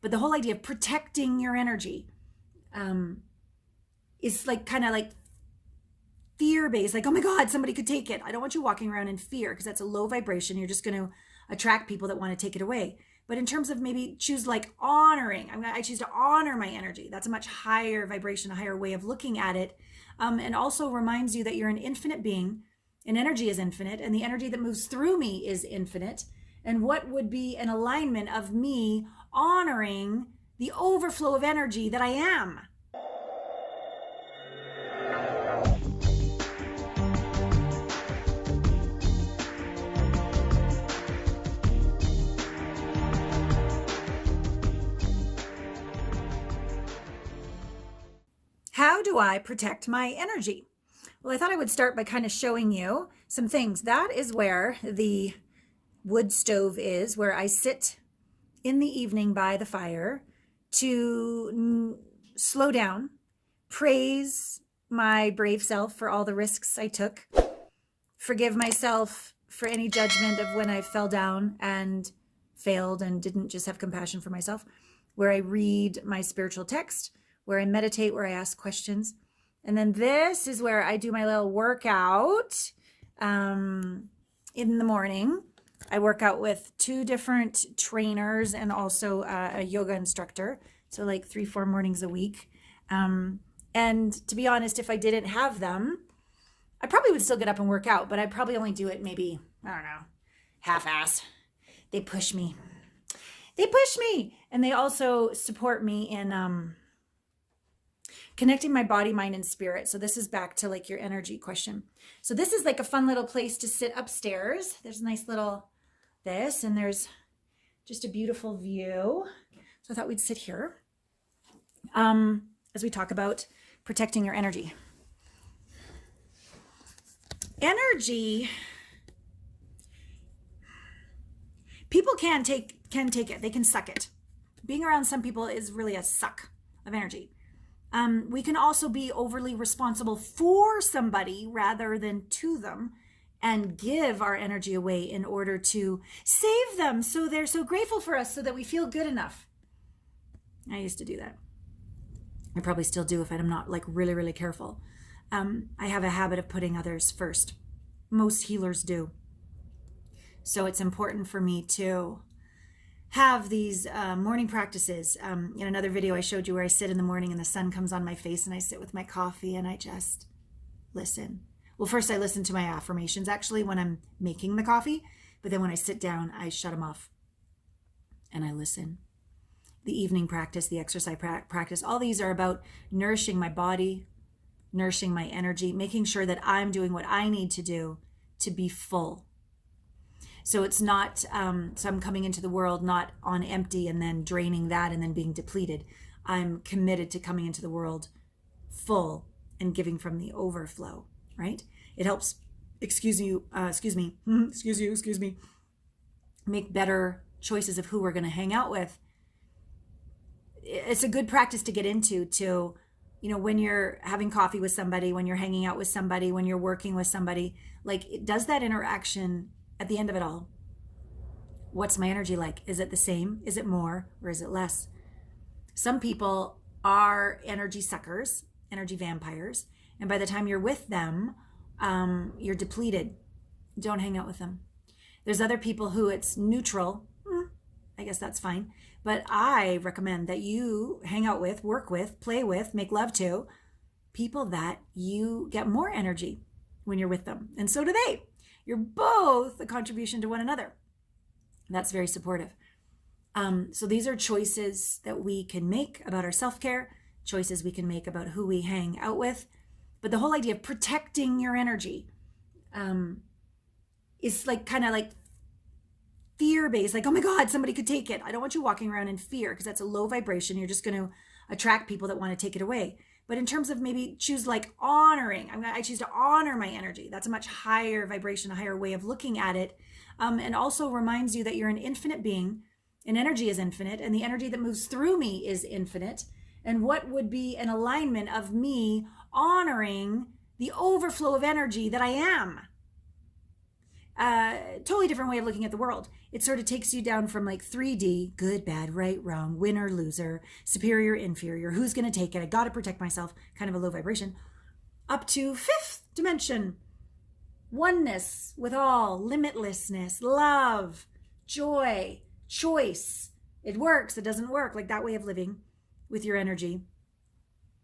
But the whole idea of protecting your energy is like kind of like fear-based, like, oh my God, somebody could take it. I don't want you walking around in fear because that's a low vibration. You're just going to attract people that want to take it away. But in terms of maybe choose like honoring, I choose to honor my energy. That's a much higher vibration, a higher way of looking at it. And also reminds you that you're an infinite being, and energy is infinite, and the energy that moves through me is infinite. And what would be an alignment of me honoring the overflow of energy that I am? How do I protect my energy? Well, I thought I would start by kind of showing you some things. That is where the wood stove is, where I sit in the evening by the fire to slow down, praise my brave self for all the risks I took, forgive myself for any judgment of when I fell down and failed and didn't just have compassion for myself, where I read my spiritual text, where I meditate, where I ask questions. And then this is where I do my little workout in the morning. I work out with 2 different trainers and also a yoga instructor. So like 3-4 mornings a week. And to be honest, if I didn't have them, I probably would still get up and work out, but I'd probably only do it maybe, I don't know, half-ass. They push me. And they also support me in connecting my body, mind, and spirit. So this is back to like your energy question. So this is like a fun little place to sit upstairs. There's a nice little this, and there's just a beautiful view. So I thought we'd sit here as we talk about protecting your energy. Energy, people can take it. They can suck it. Being around some people is really a suck of energy. We can also be overly responsible for somebody rather than to them, and give our energy away in order to save them so they're so grateful for us so that we feel good enough. I used to do that. I probably still do if I'm not like really, really careful. I have a habit of putting others first. Most healers do. So it's important for me to have these morning practices. In another video I showed you where I sit in the morning and the sun comes on my face and I sit with my coffee and I just listen. Well, first I listen to my affirmations actually when I'm making the coffee, but then when I sit down, I shut them off and I listen. The evening practice, the exercise practice, all these are about nourishing my body, nourishing my energy, making sure that I'm doing what I need to do to be full. So it's not, so I'm coming into the world not on empty and then draining that and then being depleted. I'm committed to coming into the world full and giving from the overflow, right? It helps, make better choices of who we're going to hang out with. It's a good practice to get into to, when you're having coffee with somebody, when you're hanging out with somebody, when you're working with somebody, like, does that interaction at the end of it all, what's my energy like? Is it the same? Is it more? Or is it less? Some people are energy suckers, energy vampires. And by the time you're with them, you're depleted. Don't hang out with them. There's other people who it's neutral. I guess that's fine. But I recommend that you hang out with, work with, play with, make love to people that you get more energy when you're with them. And so do they. You're both a contribution to one another. That's very supportive. So these are choices that we can make about our self-care, choices we can make about who we hang out with. But the whole idea of protecting your energy is like kind of like fear-based, like, oh my God, somebody could take it. I don't want you walking around in fear because that's a low vibration. You're just going to attract people that want to take it away. But in terms of maybe choose like honoring, I choose to honor my energy. That's a much higher vibration, a higher way of looking at it. And also reminds you that you're an infinite being, and energy is infinite, and the energy that moves through me is infinite. And what would be an alignment of me honoring the overflow of energy that I am? totally different way of looking at the world. It sort of takes you down from like 3D, good, bad, right, wrong, winner, loser, superior, inferior, who's going to take it, I got to protect myself, kind of a low vibration, up to 5th dimension, oneness with all, limitlessness, love, joy, choice. It works, it doesn't work. Like that way of living with your energy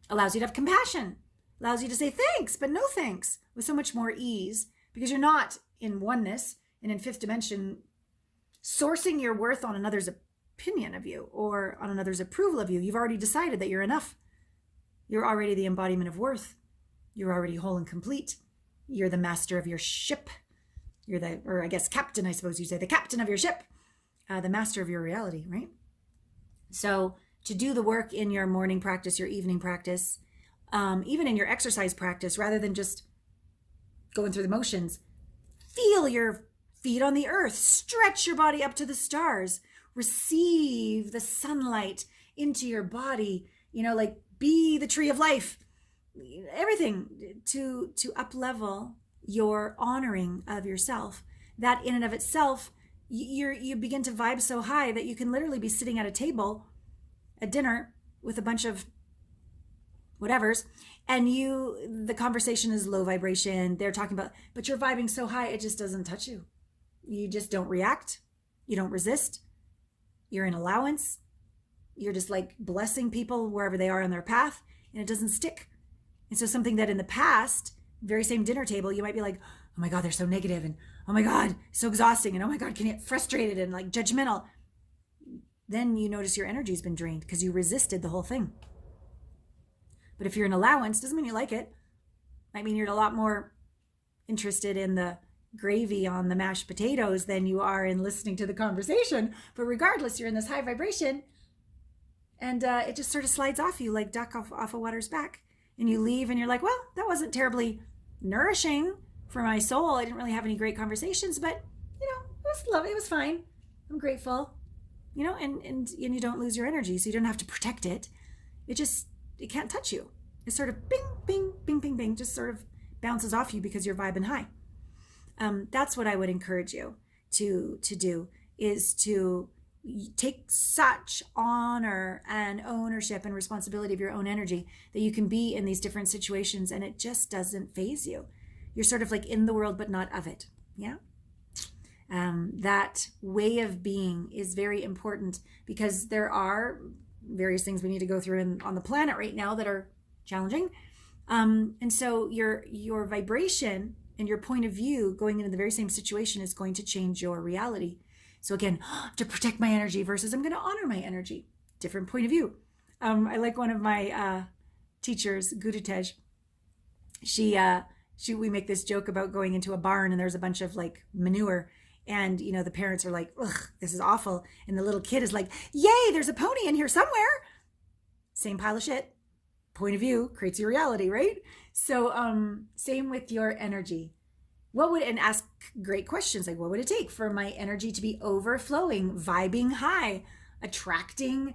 allows you to have compassion, allows you to say thanks, but no thanks, with so much more ease, because you're not in oneness and in 5th dimension sourcing your worth on another's opinion of you or on another's approval of you. You've already decided that you're enough. You're already the embodiment of worth. You're already whole and complete. You're the master of your ship. You're the, or I guess captain, I suppose you say, the captain of your ship, the master of your reality, right? So to do the work in your morning practice, your evening practice, even in your exercise practice, rather than just going through the motions, feel your feet on the earth, stretch your body up to the stars, receive the sunlight into your body, like be the tree of life, everything to up level your honoring of yourself. That in and of itself, you begin to vibe so high that you can literally be sitting at a table at dinner with a bunch of whatevers, and the conversation is low vibration. They're talking about, but you're vibing so high, it just doesn't touch you. You just don't react. You don't resist. You're in allowance. You're just like blessing people wherever they are on their path, and it doesn't stick. And so something that in the past, very same dinner table, you might be like, oh my God, they're so negative, and oh my God, so exhausting, and oh my God, can you get frustrated and like judgmental? Then you notice your energy's been drained because you resisted the whole thing. But if you're in allowance, doesn't mean you like it. Might mean you're a lot more interested in the gravy on the mashed potatoes than you are in listening to the conversation. But regardless, you're in this high vibration, and it just sort of slides off you like duck off of water's back. And you leave and you're like, well, that wasn't terribly nourishing for my soul. I didn't really have any great conversations, but it was lovely. It was fine. I'm grateful, and you don't lose your energy, so you don't have to protect it. It can't touch you. It sort of bing, bing, bing, bing, bing, just sort of bounces off you because you're vibing high. That's what I would encourage you to do, is to take such honor and ownership and responsibility of your own energy that you can be in these different situations and it just doesn't faze you. You're sort of like in the world, but not of it. Yeah. That way of being is very important because there are various things we need to go through on the planet right now that are challenging. And so your vibration and your point of view going into the very same situation is going to change your reality. So again, to protect my energy versus I'm going to honor my energy. Different point of view. I like one of my teachers, Guru Tej. We make this joke about going into a barn and there's a bunch of like manure, and the parents are like, ugh, this is awful, and the little kid is like, yay, there's a pony in here somewhere. Same pile of shit. Point of view creates your reality, right? So same with your energy. And ask great questions like, what would it take for my energy to be overflowing, vibing high, attracting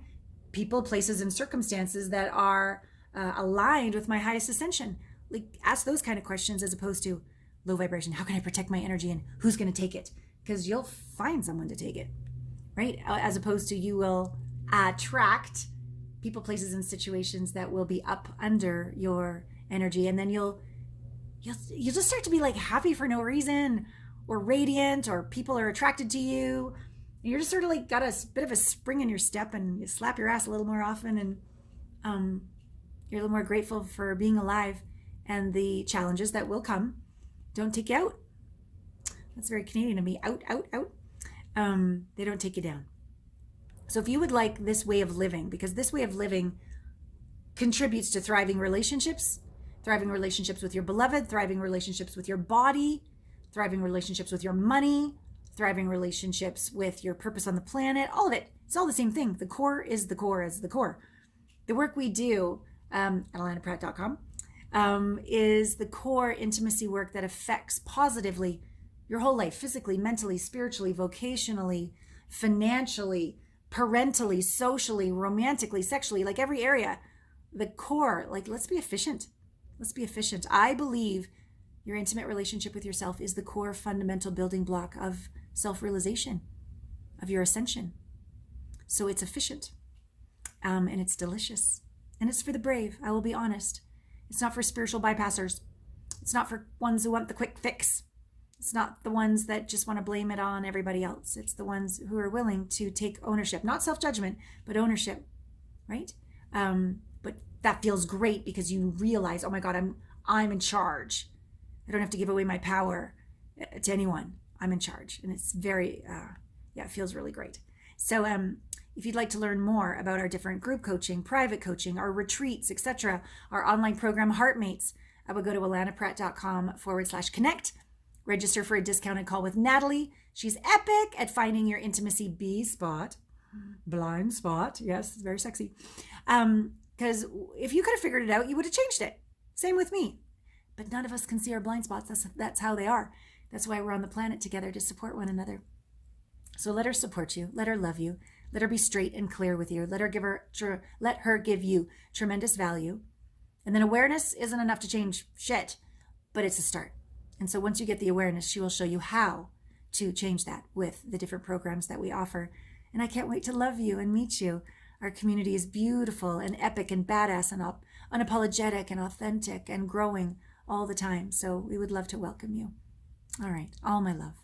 people, places, and circumstances that are aligned with my highest ascension? Like, ask those kind of questions as opposed to low vibration. How can I protect my energy and who's going to take it? Because you'll find someone to take it, right? As opposed to you will attract people, places, and situations that will be up under your energy, and then you'll just start to be like happy for no reason, or radiant, or people are attracted to you. And you're just sort of like got a bit of a spring in your step, and you slap your ass a little more often, and you're a little more grateful for being alive, and the challenges that will come don't take you out. That's very Canadian of me. Out. They don't take you down. So if you would like this way of living, because this way of living contributes to thriving relationships with your beloved, thriving relationships with your body, thriving relationships with your money, thriving relationships with your purpose on the planet, all of it. It's all the same thing. The core is the core is the core. The work we do at AllanaPratt.com is the core intimacy work that affects positively your whole life, physically, mentally, spiritually, vocationally, financially, parentally, socially, romantically, sexually, like every area. The core, like, let's be efficient. I believe Your intimate relationship with yourself is the core fundamental building block of self-realization, of your ascension. So it's efficient, and it's delicious, and it's for the brave. I will be honest. It's not for spiritual bypassers. It's not for ones who want the quick fix. It's not the ones that just want to blame it on everybody else. It's the ones who are willing to take ownership, not self-judgment, but ownership, right? But that feels great because you realize, oh my God, I'm in charge. I don't have to give away my power to anyone. I'm in charge. And it's very, it feels really great. So if you'd like to learn more about our different group coaching, private coaching, our retreats, etc., our online program, Heartmates, I would go to alanapratt.com/connect. Register for a discounted call with Natalie. She's epic at finding your intimacy B spot, blind spot. Yes, it's very sexy. Because if you could have figured it out, you would have changed it. Same with me. But none of us can see our blind spots. That's how they are. That's why we're on the planet together, to support one another. So let her support you. Let her love you. Let her be straight and clear with you. Let her give you tremendous value. And then awareness isn't enough to change shit, but it's a start. And so once you get the awareness, she will show you how to change that with the different programs that we offer. And I can't wait to love you and meet you. Our community is beautiful and epic and badass and unapologetic and authentic and growing all the time. So we would love to welcome you. All right. All my love.